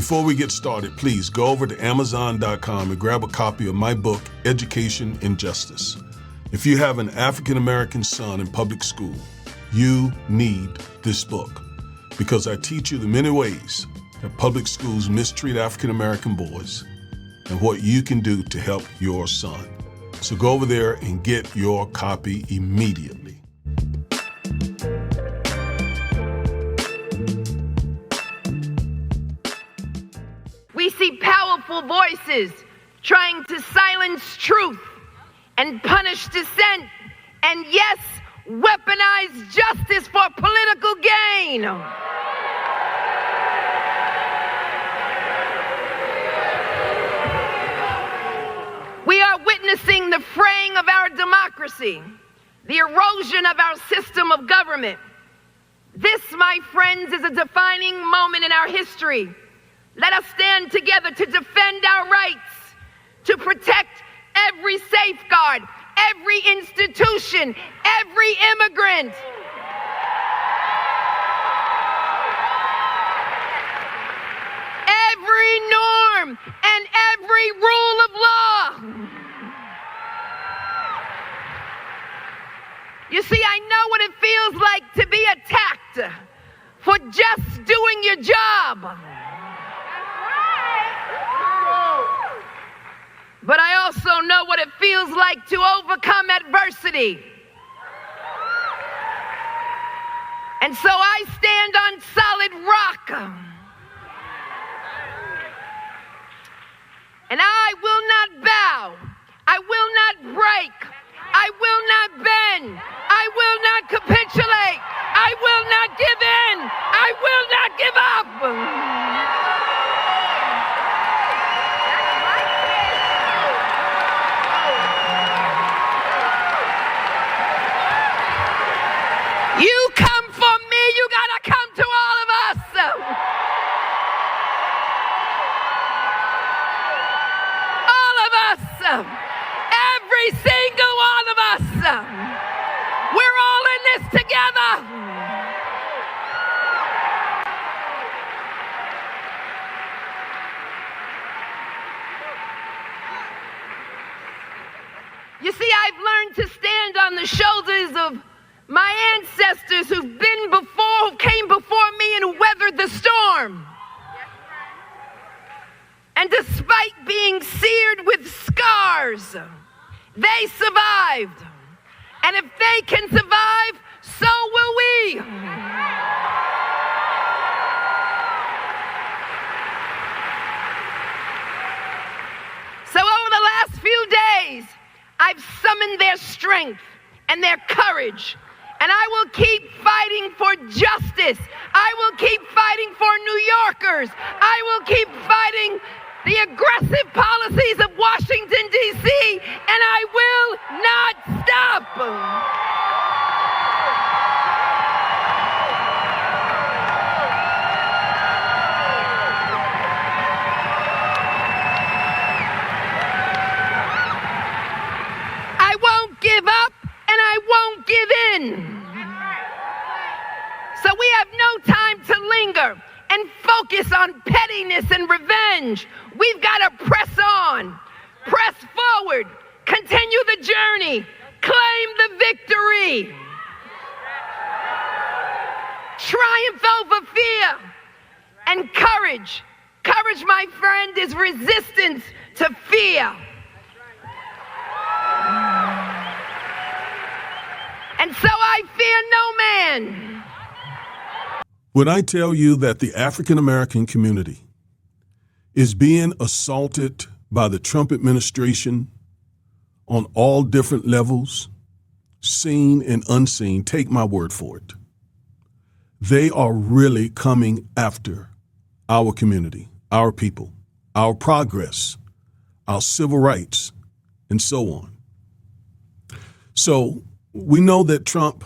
Before we get started, please go over to Amazon.com and grab a copy of my book, Education and Justice. If you have an African-American son in public school, you need this book because I teach you the many ways that public schools mistreat African-American boys and what you can do to help your son. So go over there and get your copy immediately. We see powerful voices trying to silence truth and punish dissent, and yes, weaponize justice for political gain. We are witnessing the fraying of our democracy, the erosion of our system of government. This, my friends, is a defining moment in our history. Let us stand together to defend our rights, to protect every safeguard, every institution, every immigrant. Every norm and every rule of law. You see, I know what it feels like to be attacked for just doing your job. But I also know what it feels like to overcome adversity. And so I stand on solid rock. And I will not bow. I will not break. I will not bend. I will not capitulate. I will not give in. I will not give up. You come for me, you gotta come to all of us. All of us. Every single one of us. We're all in this together. You see, I've learned to stand on the shoulders of my ancestors who've been before, who came before me and weathered the storm. And despite being seared with scars, they survived. And if they can survive, so will we. So over the last few days, I've summoned their strength and their courage. And I will keep fighting for justice. I will keep fighting for New Yorkers. I will keep fighting the aggressive policies of Washington, D.C., and I will not stop. I won't give up. And I won't give in. So we have no time to linger and focus on pettiness and revenge. We've got to press on, press forward, continue the journey, claim the victory. Triumph over fear and courage. Courage, my friend, is resistance to fear. And so I fear no man. When I tell you that the African American community is being assaulted by the Trump administration on all different levels, seen and unseen, take my word for it. They are really coming after our community, our people, our progress, our civil rights, and so on. So we know that Trump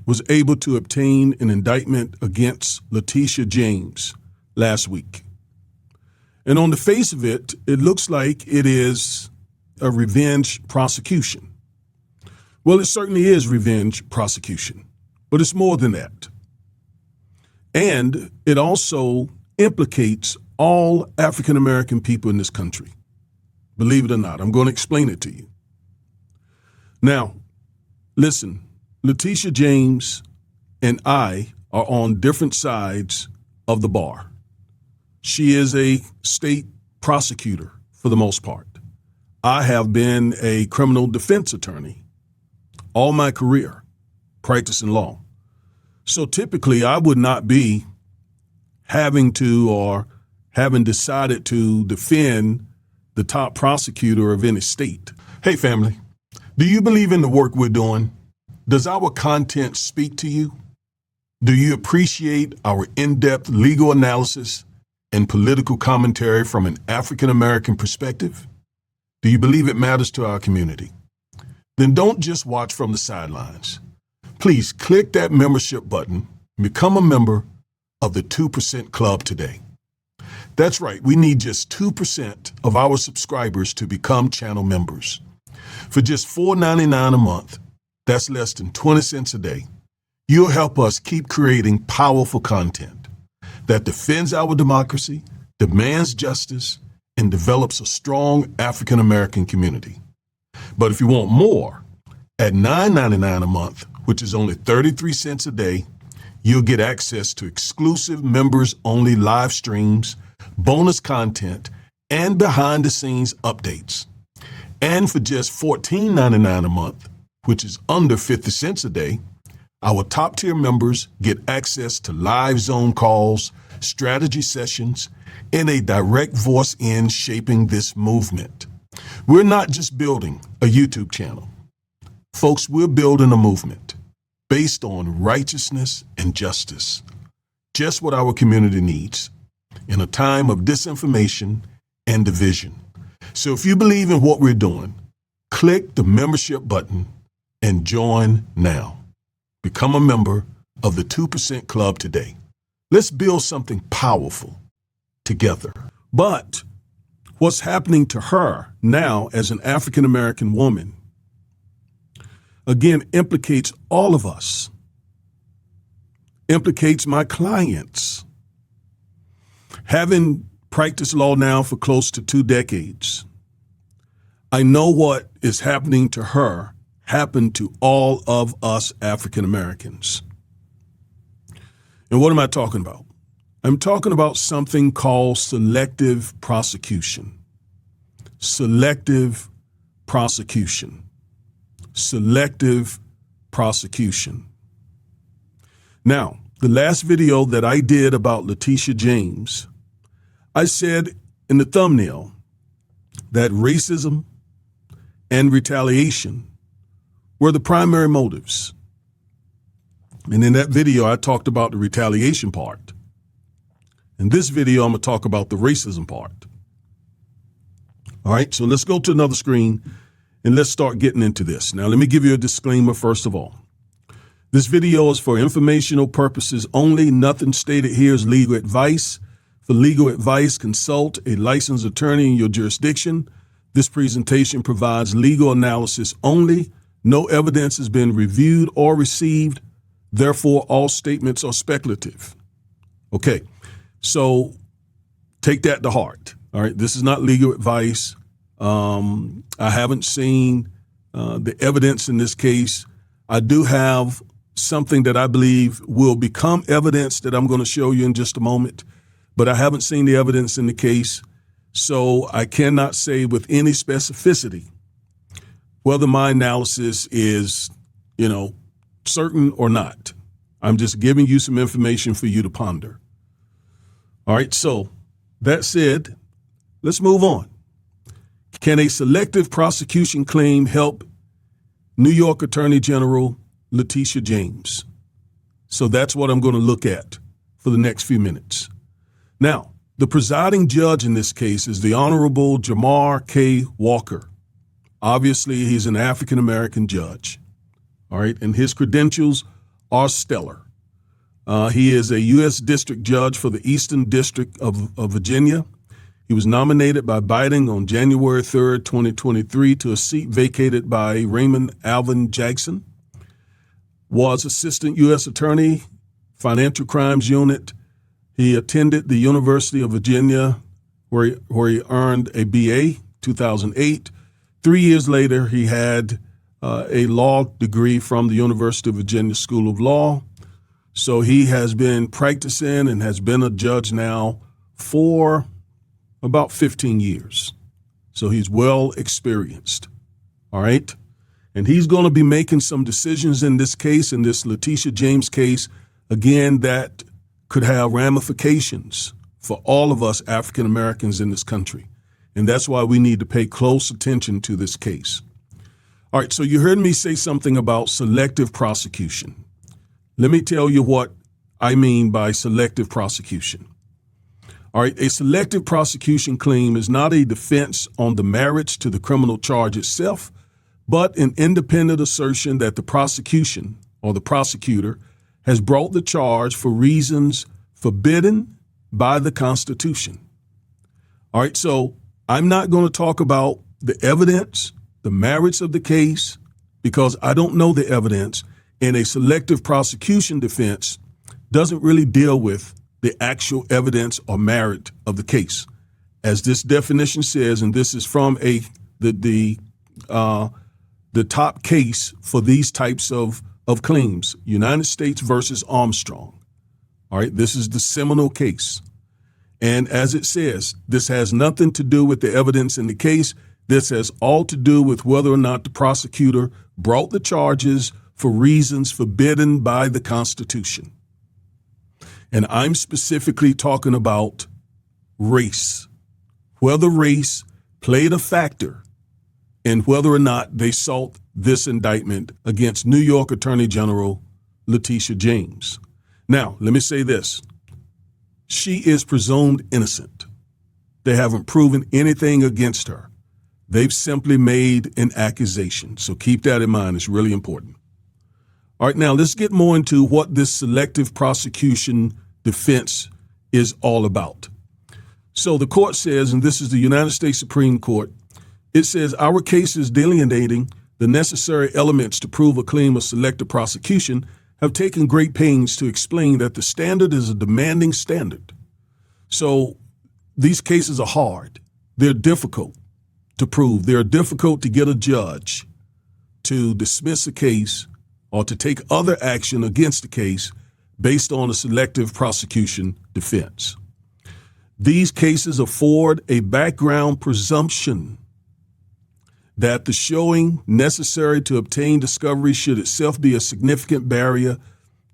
was able to obtain an indictment against Leticia James last week. And on the face of it, it looks like it is a revenge prosecution. Well, it certainly is revenge prosecution, but it's more than that. And it also implicates all African American people in this country. Believe it or not, I'm going to explain it to you. Now, listen, Leticia James and I are on different sides of the bar. She is a state prosecutor for the most part. I have been a criminal defense attorney all my career, practicing law. So typically I would not be having to or having decided to defend the top prosecutor of any state. Hey family, do you believe in the work we're doing? Does our content speak to you? Do you appreciate our in-depth legal analysis and political commentary from an African American perspective? Do you believe it matters to our community? Then don't just watch from the sidelines. Please click that membership button and become a member of the 2% Club today. That's right, we need just 2% of our subscribers to become channel members. For just $4.99 a month, that's less than 20 cents a day, you'll help us keep creating powerful content that defends our democracy, demands justice, and develops a strong African American community. But if you want more, at $9.99 a month, which is only 33 cents a day, you'll get access to exclusive members-only live streams, bonus content, and behind-the-scenes updates. And for just $14.99 a month, which is under 50 cents a day, our top-tier members get access to live Zone calls, strategy sessions, and a direct voice in shaping this movement. We're not just building a YouTube channel. Folks, we're building a movement based on righteousness and justice, just what our community needs in a time of disinformation and division. So if you believe in what we're doing, click the membership button and join now. Become a member of the 2% Club today. Let's build something powerful together. But what's happening to her now as an African American woman, again, implicates all of us, implicates my clients. Having practiced law now for close to 2 decades, I know what is happening to her happened to all of us African Americans. And what am I talking about? I'm talking about something called selective prosecution. Selective prosecution. Selective prosecution. Now, the last video that I did about Leticia James, I said in the thumbnail that racism and retaliation were the primary motives. And in that video, I talked about the retaliation part. In this video, I'm going to talk about the racism part. All right, so let's go to another screen and let's start getting into this. Now, let me give you a disclaimer first of all. This video is for informational purposes only. Nothing stated here is legal advice. For legal advice, consult a licensed attorney in your jurisdiction. This presentation provides legal analysis only. No evidence has been reviewed or received. Therefore, all statements are speculative. Okay, so take that to heart. All right, this is not legal advice. I haven't seen the evidence in this case. I do have something that I believe will become evidence that I'm going to show you in just a moment, but I haven't seen the evidence in the case, so I cannot say with any specificity whether my analysis is, certain or not. I'm just giving you some information for you to ponder. All right, so that said, let's move on. Can a selective prosecution claim help New York Attorney General Leticia James? So that's what I'm going to look at for the next few minutes. Now, the presiding judge in this case is the Honorable Jamar K. Walker. Obviously, he's an African-American judge, all right, and his credentials are stellar. He is a U.S. District Judge for the Eastern District of Virginia. He was nominated by Biden on January 3rd, 2023 to a seat vacated by Raymond Alvin Jackson. Was Assistant U.S. Attorney, Financial Crimes Unit. He attended the University of Virginia, where he earned a BA, 2008. 3 years later, he had a law degree from the University of Virginia School of Law. So he has been practicing and has been a judge now for about 15 years. So he's well experienced. All right. And he's going to be making some decisions in this case, in this Leticia James case, again, that could have ramifications for all of us African Americans in this country. And that's why we need to pay close attention to this case. All right, so you heard me say something about selective prosecution. Let me tell you what I mean by selective prosecution. All right, a selective prosecution claim is not a defense on the merits to the criminal charge itself, but an independent assertion that the prosecution or the prosecutor has brought the charge for reasons forbidden by the Constitution. All right, so I'm not going to talk about the evidence, the merits of the case, because I don't know the evidence, and a selective prosecution defense doesn't really deal with the actual evidence or merit of the case. As this definition says, and this is from the top case for these types of claims, United States versus Armstrong. All right, this is the seminal case. And as it says, this has nothing to do with the evidence in the case. This has all to do with whether or not the prosecutor brought the charges for reasons forbidden by the Constitution. And I'm specifically talking about race, whether race played a factor in whether or not they sought this indictment against New York Attorney General Leticia James. Now, let me say this. She is presumed innocent. They haven't proven anything against her. They've simply made an accusation. So keep that in mind. It's really important. All right, now let's get more into what this selective prosecution defense is all about. So the court says, and this is the United States Supreme Court, it says our case is delineating the necessary elements to prove a claim of selective prosecution have taken great pains to explain that the standard is a demanding standard. So these cases are hard. They're difficult to prove. They're difficult to get a judge to dismiss a case or to take other action against the case based on a selective prosecution defense. These cases afford a background presumption that the showing necessary to obtain discovery should itself be a significant barrier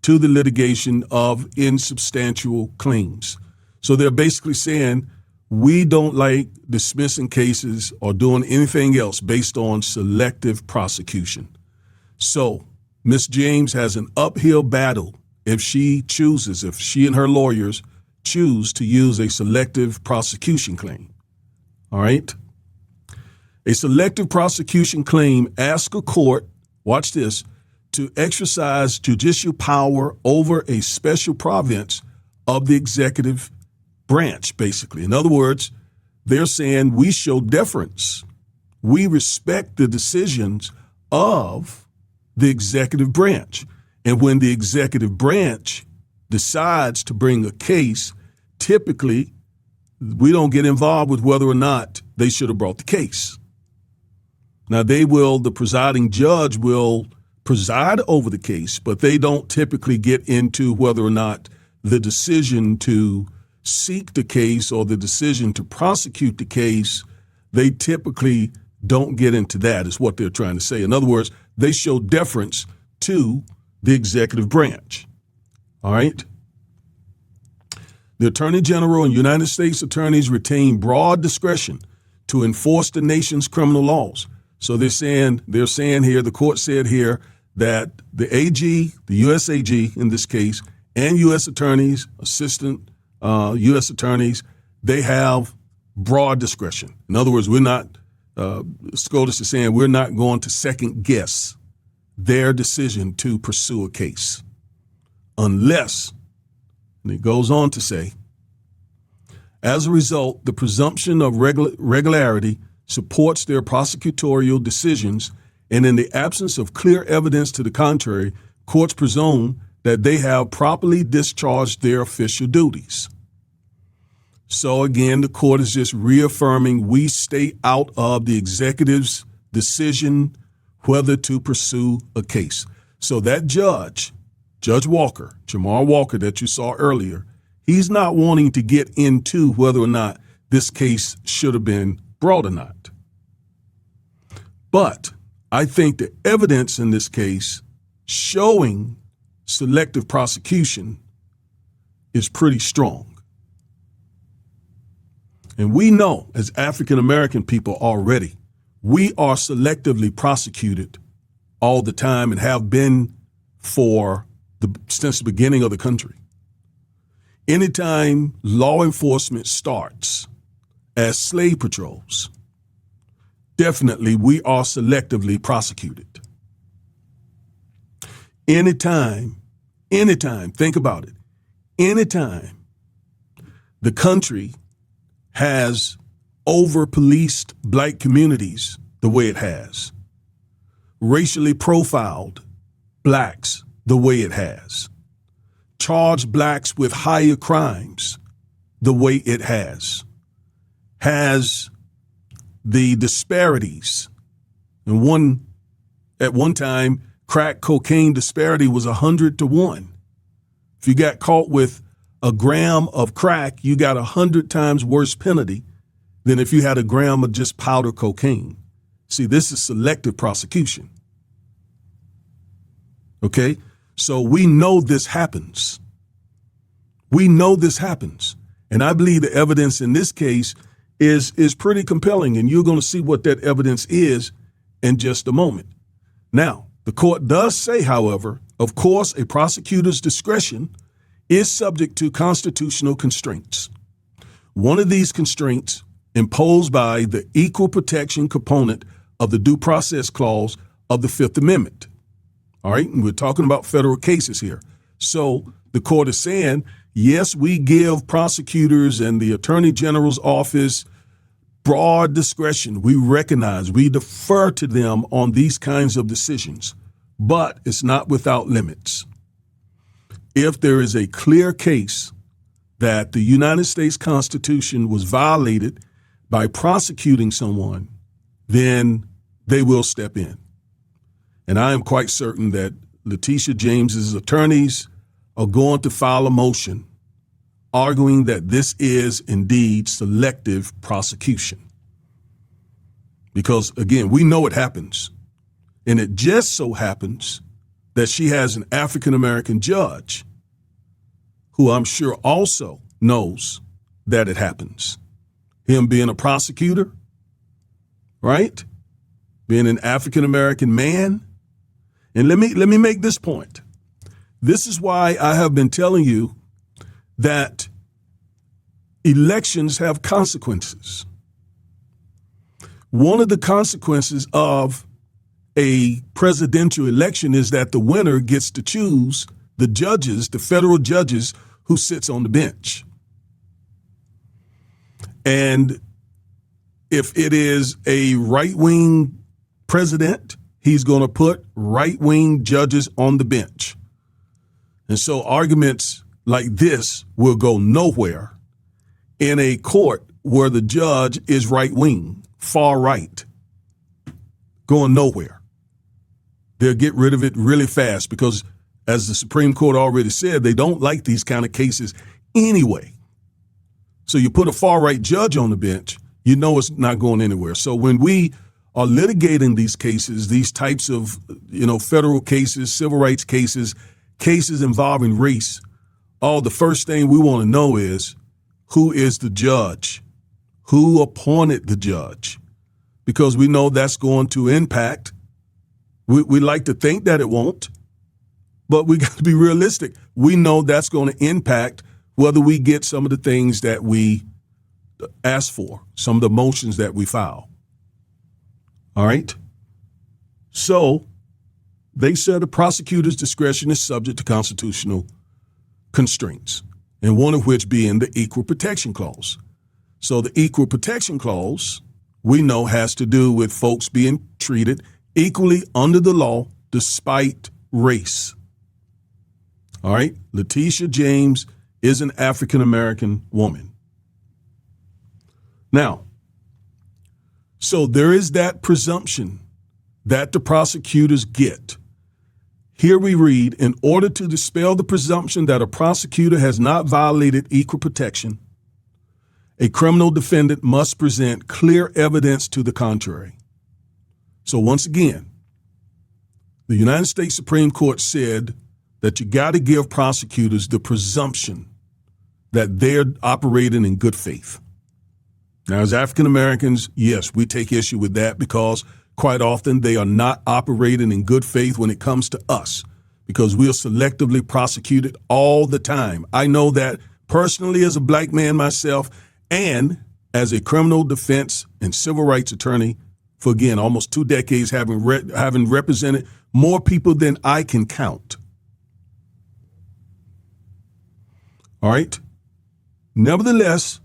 to the litigation of insubstantial claims. So they're basically saying, we don't like dismissing cases or doing anything else based on selective prosecution. So Ms. James has an uphill battle if she and her lawyers choose to use a selective prosecution claim. All right? A selective prosecution claim asks a court, watch this, to exercise judicial power over a special province of the executive branch, basically. In other words, they're saying we show deference. We respect the decisions of the executive branch. And when the executive branch decides to bring a case, typically we don't get involved with whether or not they should have brought the case. Now, the presiding judge will preside over the case, but they don't typically get into whether or not the decision to seek the case or the decision to prosecute the case, they typically don't get into that, is what they're trying to say. In other words, they show deference to the executive branch. All right? The Attorney General and United States attorneys retain broad discretion to enforce the nation's criminal laws. So they're saying here, the court said here, that the AG, the U.S. AG in this case, and U.S. attorneys, assistant U.S. attorneys, they have broad discretion. In other words, SCOTUS is saying we're not going to second guess their decision to pursue a case unless, and it goes on to say, as a result, the presumption of regularity supports their prosecutorial decisions, and in the absence of clear evidence to the contrary, courts presume that they have properly discharged their official duties. So again, the court is just reaffirming we stay out of the executive's decision whether to pursue a case. So that judge, Judge Walker, Jamar Walker that you saw earlier, he's not wanting to get into whether or not this case should have been brought or not. But I think the evidence in this case showing selective prosecution is pretty strong. And we know as African American people already, we are selectively prosecuted all the time and have been since the beginning of the country. Anytime law enforcement starts as slave patrols, definitely we are selectively prosecuted. Anytime, think about it. Anytime the country has over-policed black communities the way it has, racially profiled blacks the way it has, charged blacks with higher crimes the way it has the disparities. And at one time, crack cocaine disparity was 100 to 1. If you got caught with a gram of crack, you got 100 times worse penalty than if you had a gram of just powder cocaine. See, this is selective prosecution. Okay? So we know this happens. We know this happens. And I believe the evidence in this case is pretty compelling, and you're going to see what that evidence is in just a moment. Now, the court does say, however, of course, a prosecutor's discretion is subject to constitutional constraints. One of these constraints imposed by the equal protection component of the Due Process Clause of the Fifth Amendment. All right, and we're talking about federal cases here. So the court is saying, yes, we give prosecutors and the Attorney General's office broad discretion. We recognize, we defer to them on these kinds of decisions, but it's not without limits. If there is a clear case that the United States Constitution was violated by prosecuting someone, then they will step in. And I am quite certain that Leticia James's attorneys are going to file a motion arguing that this is indeed selective prosecution. Because, again, we know it happens. And it just so happens that she has an African-American judge who I'm sure also knows that it happens. Him being a prosecutor, right? Being an African-American man. And let me make this point. This is why I have been telling you that elections have consequences. One of the consequences of a presidential election is that the winner gets to choose the judges, the federal judges who sits on the bench. And if it is a right-wing president, he's going to put right-wing judges on the bench. And so arguments like this will go nowhere in a court where the judge is right-wing, far right, going nowhere. They'll get rid of it really fast because, as the Supreme Court already said, they don't like these kind of cases anyway. So you put a far right judge on the bench, you know it's not going anywhere. So when we are litigating these cases, these types of, federal cases, civil rights cases, cases involving race, the first thing we want to know is who is the judge? Who appointed the judge? Because we know that's going to impact. We like to think that it won't, but we got to be realistic. We know that's going to impact whether we get some of the things that we ask for, some of the motions that we file. All right? So they said the prosecutor's discretion is subject to constitutional constraints, and one of which being the Equal Protection Clause. So the Equal Protection Clause, we know, has to do with folks being treated equally under the law despite race. All right? Leticia James is an African-American woman. Now, so there is that presumption that the prosecutors get. Here we read, in order to dispel the presumption that a prosecutor has not violated equal protection, a criminal defendant must present clear evidence to the contrary. So once again, the United States Supreme Court said that you got to give prosecutors the presumption that they're operating in good faith. Now, as African Americans, yes, we take issue with that because quite often they are not operating in good faith when it comes to us because we are selectively prosecuted all the time. I know that personally as a black man myself and as a criminal defense and civil rights attorney for, again, almost 2 decades, having represented more people than I can count. All right. Nevertheless,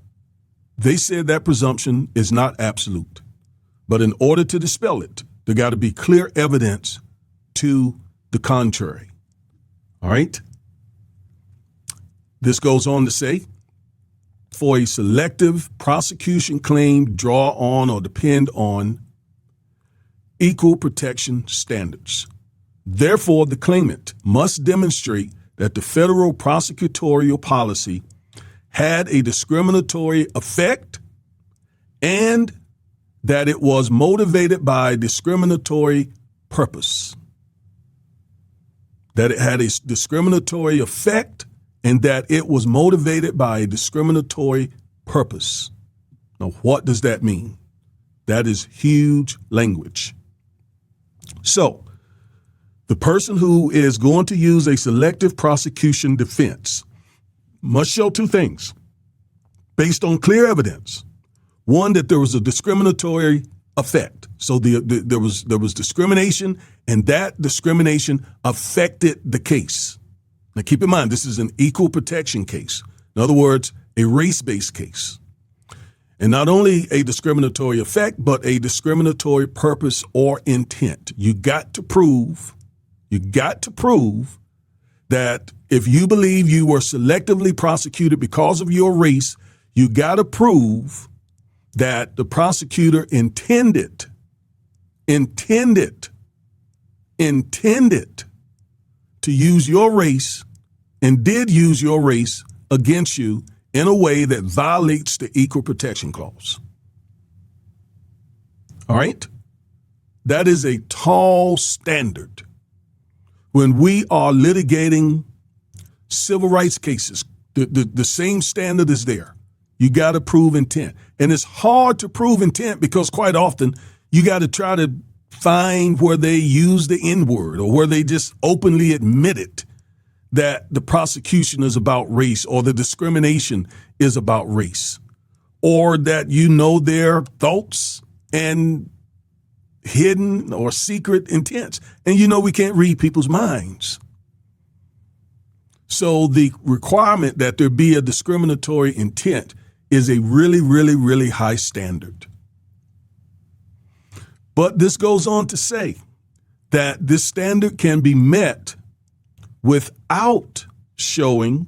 they said that presumption is not absolute. But in order to dispel it, there got to be clear evidence to the contrary. All right. This goes on to say, for a selective prosecution claim draw on or depend on equal protection standards. Therefore, the claimant must demonstrate that the federal prosecutorial policy had a discriminatory effect and that it was motivated by a discriminatory purpose. That it had a discriminatory effect and that it was motivated by a discriminatory purpose. Now, what does that mean? That is huge language. So, the person who is going to use a selective prosecution defense must show 2 things based on clear evidence. One, that there was a discriminatory effect. So there was discrimination, and that discrimination affected the case. Now, keep in mind, this is an equal protection case. In other words, a race-based case. And not only a discriminatory effect, but a discriminatory purpose or intent. You got to prove that if you believe you were selectively prosecuted because of your race, you got to prove that the prosecutor intended to use your race and did use your race against you in a way that violates the Equal Protection Clause. All right? That is a tall standard. When we are litigating civil rights cases, the same standard is there. You got to prove intent. And it's hard to prove intent because quite often you got to try to find where they use the N-word or where they just openly admit it, that the prosecution is about race or the discrimination is about race, or that you know their thoughts and hidden or secret intents. And you know we can't read people's minds. So the requirement that there be a discriminatory intent is a really, really, really high standard. But this goes on to say that this standard can be met without showing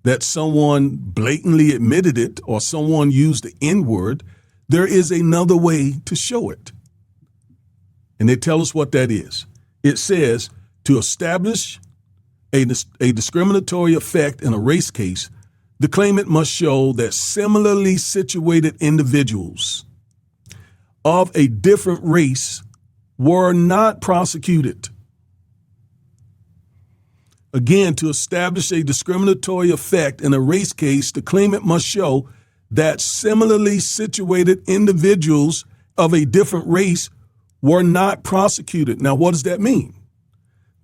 that someone blatantly admitted it or someone used the N-word. There is another way to show it. And they tell us what that is. It says to establish a discriminatory effect in a race case, the claimant must show that similarly situated individuals of a different race were not prosecuted. Again, to establish a discriminatory effect in a race case, the claimant must show that similarly situated individuals of a different race were not prosecuted. Now, what does that mean?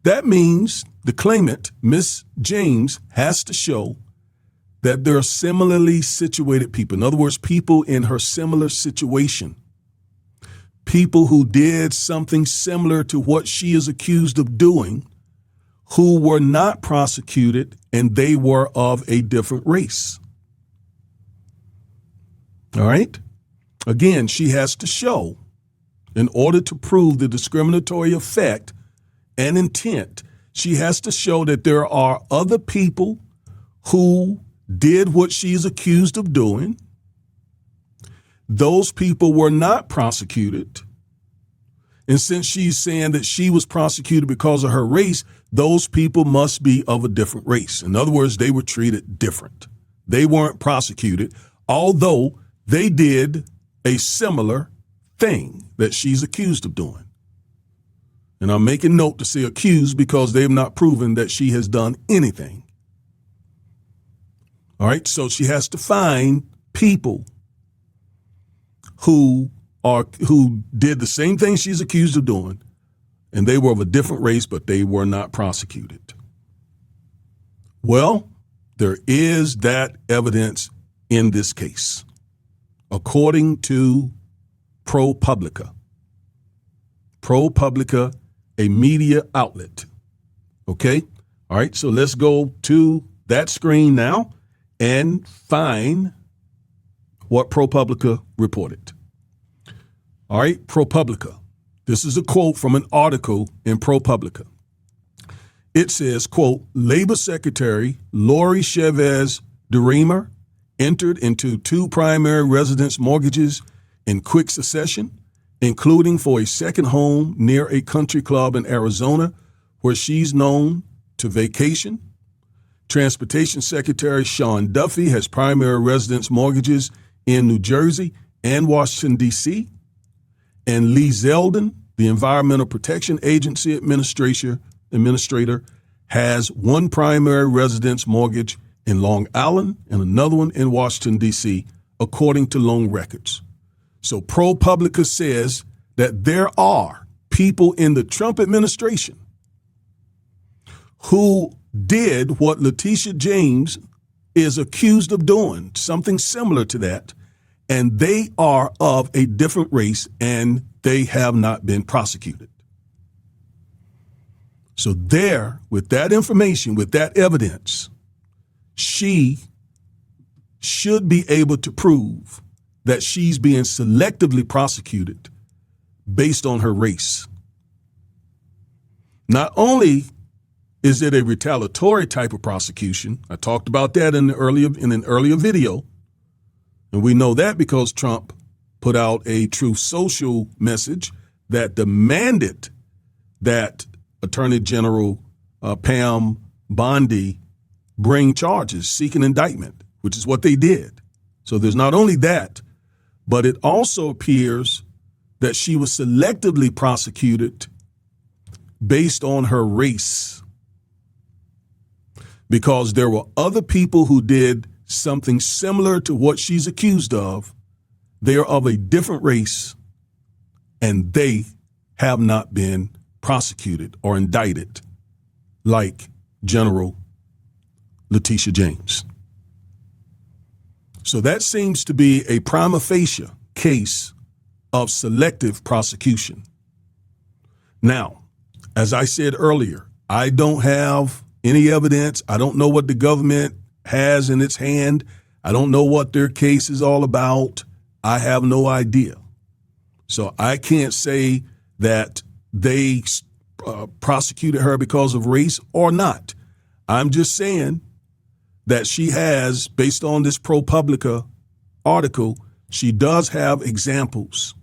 That means the claimant, Miss James, has to show that there are similarly situated people. In other words, people in her similar situation. People who did something similar to what she is accused of doing, who were not prosecuted, and they were of a different race. All right? Again, she has to show, in order to prove the discriminatory effect and intent, she has to show that there are other people who did what she's accused of doing, those people were not prosecuted. And since she's saying that she was prosecuted because of her race, those people must be of a different race. In other words, they were treated different. They weren't prosecuted, although they did a similar thing that she's accused of doing. And I'm making note to say accused because they've not proven that she has done anything. All right, so she has to find people who did the same thing she's accused of doing, and they were of a different race, but they were not prosecuted. Well, there is that evidence in this case, according to ProPublica. ProPublica, a media outlet. Okay? All right, so let's go to that screen now and find what ProPublica reported. All right, ProPublica. This is a quote from an article in ProPublica. It says, quote, Labor Secretary Lori Chavez DeRemer entered into 2 primary residence mortgages in quick succession, including for a second home near a country club in Arizona where she's known to vacation. Transportation Secretary Sean Duffy has primary residence mortgages in New Jersey and Washington, D.C., and Lee Zeldin, the Environmental Protection Agency administrator, has 1 primary residence mortgage in Long Island and another one in Washington, D.C., according to loan records. So ProPublica says that there are people in the Trump administration who did what Leticia James is accused of doing, something similar to that, and they are of a different race and they have not been prosecuted. So there, with that information, with that evidence, she should be able to prove that she's being selectively prosecuted based on her race. Not only is it a retaliatory type of prosecution, I talked about that in an earlier video, and we know that because Trump put out a Truth Social message that demanded that Attorney General Pam Bondi bring charges, seek an indictment, which is what they did. So there's not only that, but it also appears that she was selectively prosecuted based on her race, because there were other people who did something similar to what she's accused of. They are of a different race, and they have not been prosecuted or indicted like General Leticia James. So that seems to be a prima facie case of selective prosecution. Now, as I said earlier, I don't have any evidence. I don't know what the government has in its hand. I don't know what their case is all about. I have no idea. So I can't say that they prosecuted her because of race or not. I'm just saying that she has, based on this ProPublica article, she does have examples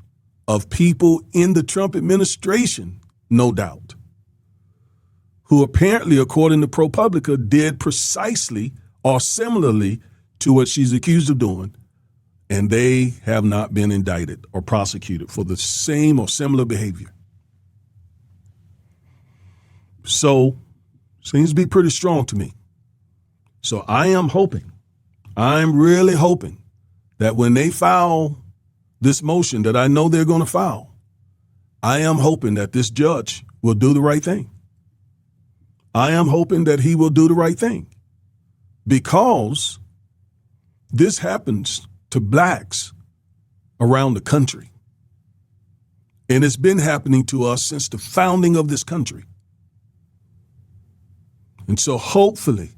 of people in the Trump administration, no doubt, who apparently, according to ProPublica, did precisely or similarly to what she's accused of doing, and they have not been indicted or prosecuted for the same or similar behavior. So, seems to be pretty strong to me. So I'm really hoping that when they file this motion that I know they're going to file, I am hoping that this judge will do the right thing. I am hoping that he will do the right thing, because this happens to blacks around the country. And it's been happening to us since the founding of this country. And so hopefully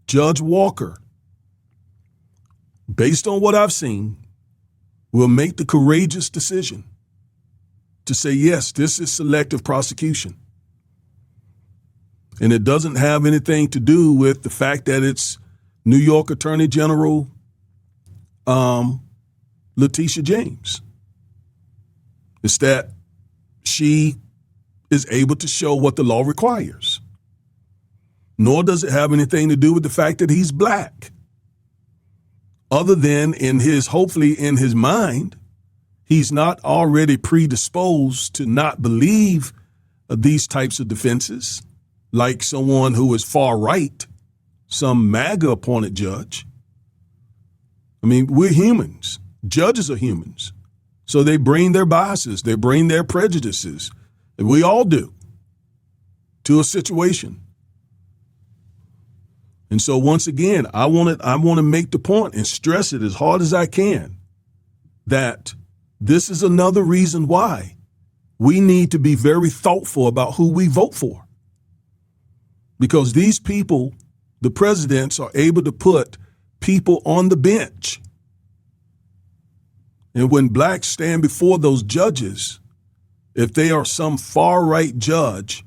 Judge Walker, based on what I've seen, will make the courageous decision to say, yes, this is selective prosecution. And it doesn't have anything to do with the fact that it's New York Attorney General Leticia James. It's that she is able to show what the law requires. Nor does it have anything to do with the fact that he's black. Other than hopefully in his mind, he's not already predisposed to not believe these types of defenses, like someone who is far right, some MAGA appointed judge. I mean, we're humans. Judges are humans. So they bring their biases, they bring their prejudices, and we all do, to a situation. And so once again, I want to make the point and stress it as hard as I can that this is another reason why we need to be very thoughtful about who we vote for. Because these people, the presidents, are able to put people on the bench. And when blacks stand before those judges, if they are some far-right judge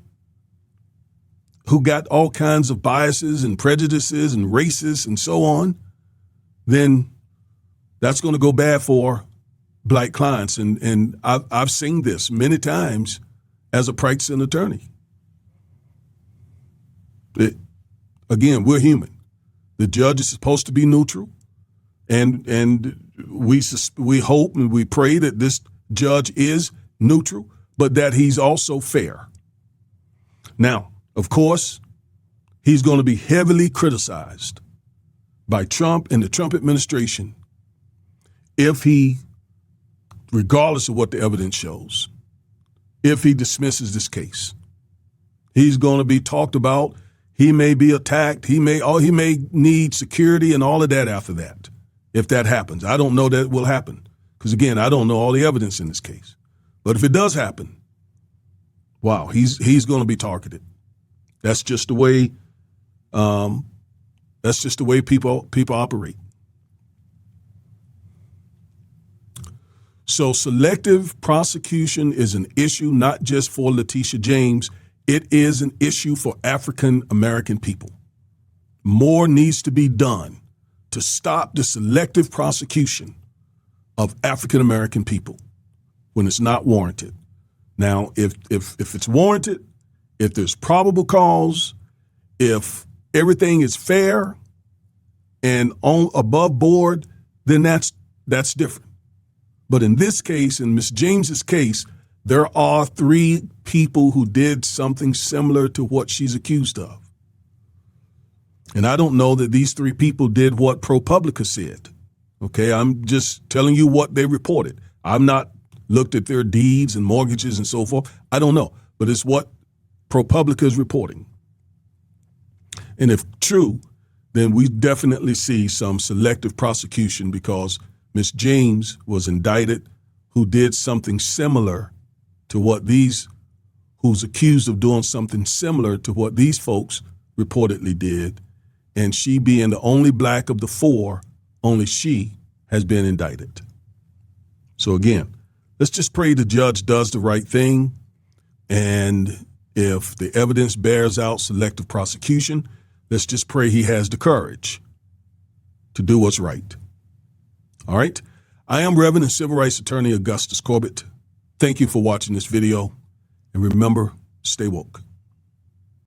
who got all kinds of biases and prejudices and racist and so on, then that's going to go bad for black clients. And I've seen this many times as a practicing attorney. Again, we're human. The judge is supposed to be neutral, and we hope and we pray that this judge is neutral, but that he's also fair. Now, of course, he's going to be heavily criticized by Trump and the Trump administration if he, regardless of what the evidence shows, if he dismisses this case. He's going to be talked about. He may be attacked. He may need security and all of that after that, if that happens. I don't know that it will happen because, again, I don't know all the evidence in this case. But if it does happen, wow, he's going to be targeted. That's just the way. That's just the way people operate. So selective prosecution is an issue not just for Leticia James. It is an issue for African American people. More needs to be done to stop the selective prosecution of African American people when it's not warranted. Now, if it's warranted, if there's probable cause, if everything is fair and above board, then that's different. But in this case, in Ms. James's case, there are 3 people who did something similar to what she's accused of. And I don't know that these 3 people did what ProPublica said. Okay, I'm just telling you what they reported. I've not looked at their deeds and mortgages and so forth. I don't know, but it's what ProPublica is reporting. And if true, then we definitely see some selective prosecution because Ms. James was indicted who did something similar to what who's accused of doing something similar to what these folks reportedly did. And she being the only black of the 4, only she has been indicted. So again, let's just pray the judge does the right thing. And if the evidence bears out selective prosecution, let's just pray he has the courage to do what's right. All right. I am Reverend and Civil Rights Attorney Augustus Corbett. Thank you for watching this video. And remember, stay woke.